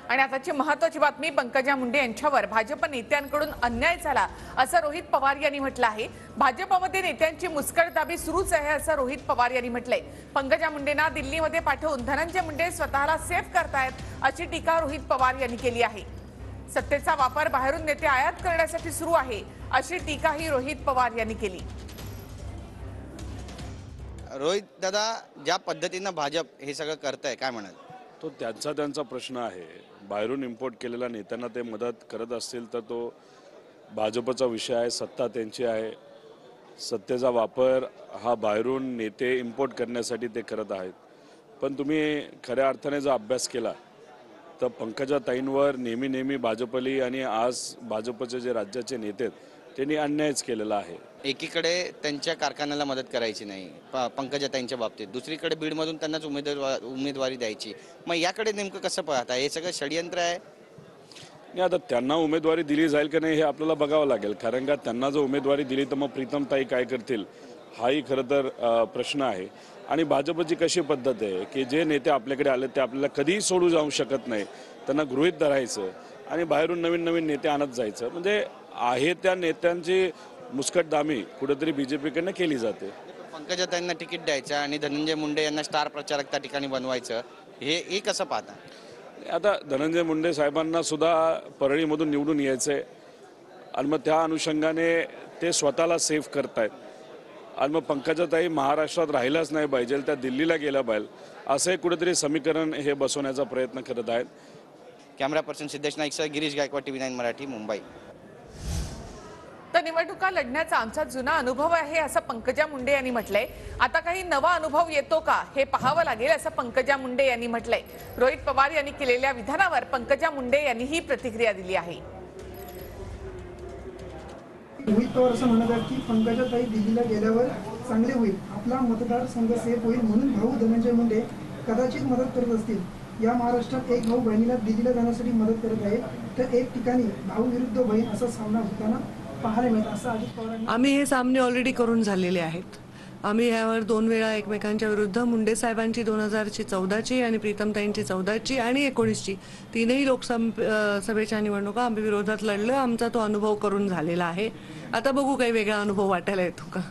आणि आताची महत्त्वाची बातमी, पंकजा मुंडे यांच्यावर भाजप नेत्यांकडून अन्याय झाला असं रोहित पवार यांनी म्हटलं आहे। भाजपमध्ये नेत्यांची मुस्कटदाबी सुरूच आहे असं रोहित पवार यांनी म्हटलंय। पंकजा मुंडेंना दिल्लीमध्ये पाठवून धनंजय मुंडे स्वतःला सेफ करतायत अशी टीका रोहित पवार यांनी केली आहे। सत्तेचा वापर बाहेरून नेते आयात करण्यासाठी सुरू आहे अशी टीकाही रोहित पवार यांनी केली। रोहित दादा, ज्या पद्धतीने भाजप हे सगळं करतंय, काय म्हणाल? तो त्यांचा प्रश्न आहे। बाहेरून इम्पोर्ट केलेल्या नेत्यांना ते मदत करत असतील तर तो भाजपचा विषय आहे, सत्ता त्यांची आहे। सत्तेचा वापर हा बाहेरून नेते इम्पोर्ट करण्यासाठी ते करत आहेत। पण तुम्ही खऱ्या अर्थाने जर अभ्यास केला तर पंकजा ताईंवर नेहमी भाजपली आणि आज भाजपचे जे राज्याचे नेते आहेत त्यांनी अन्यायच केलेला आहे। एकीकडे त्यांच्या कारखान्याला मदत करायची नाही पंकजा ताईंच्या बाबतीत, दुसरीकडे बीडमधून त्यांनाच उमेदवारी द्यायची। मग याकडे नेमकं कसं पाहता? हे सगळं षडयंत्र आहे? नाही, आता त्यांना उमेदवारी दिली जाईल की नाही हे आपल्याला बघावं लागेल। कारण का त्यांना जर उमेदवारी दिली तर मग प्रीतम ताई काय करतील हाही खरं तर प्रश्न आहे। आणि भाजपची कशी पद्धत आहे की जे नेते आपल्याकडे आले ते आपल्याला कधीही सोडू जाऊ शकत नाही, त्यांना गृहीत धरायचं आणि बाहेरून नवीन नेते आणत जायचं। म्हणजे आहे त्या नेत्यांची मुस्कटदाबी कुठेतरी बीजेपीकडनं केली जाते। पंकजा ताईंना तिकीट द्यायचं आणि धनंजय मुंडे यांना स्टार प्रचारक त्या ठिकाणी बनवायचं, हे कसं पाहता? आता धनंजय मुंडे साहेबांना सुद्धा परळीमधून निवडून यायचंय आणि मग त्या अनुषंगाने ते स्वतःला सेफ करतायत आणि मग पंकजाताई महाराष्ट्रात राहिलाच नाही पाहिजे, त्या दिल्लीला गेल्या पाहिजे असं कुठेतरी समीकरण हे बसवण्याचा प्रयत्न करत आहेत। कॅमेरा पर्सन सिद्धेश नाईकसह गिरीश गायकवाड, TV9 मराठी, मुंबई। तर निवडणुका लढण्याचा आमचा जुना अनुभव आहे असं पंकजा मुंडे यांनी म्हटलंय। आता काही नवा अनुभव येतो का हे पाहावं लागेल असं पंकजा मुंडे यांनी म्हटलंय। रोहित पवार यांनी केलेल्या विधानावर पंकजा मुंडे यांनी ही प्रतिक्रिया दिली आहे। रोहित पवार असं म्हणत आहेत की पंकजाताई दिल्लीला गेल्यावर चांगले होईल, आपला मतदारसंघ सेफ होईल, म्हणून भाऊ धनंजय मुंडे कदाचित मदत करत असतील। या महाराष्ट्रात एक भाऊ बहिणीला दिल्लीला जाण्यासाठी मदत करत आहे, तर एक ठिकाणी भाऊ विरुद्ध बहीण असा सामना होताना पाहायला मिळत असं अजित पवारांनी। आम्ही हे सामने ऑलरेडी करून झालेले आहेत। आम्ही यावर 2 वेळा एकमेकांच्या विरुद्ध मुंडे साहेबांची 2014ची आणि प्रीतमताईंची 14ची आणि 19ची तीनही लोकसभेच्या निवडणुका आम्ही विरोधात लढलो। आमचा तो अनुभव करून झालेला आहे। आता बघू काही वेगळा अनुभव वाटायला येतो का।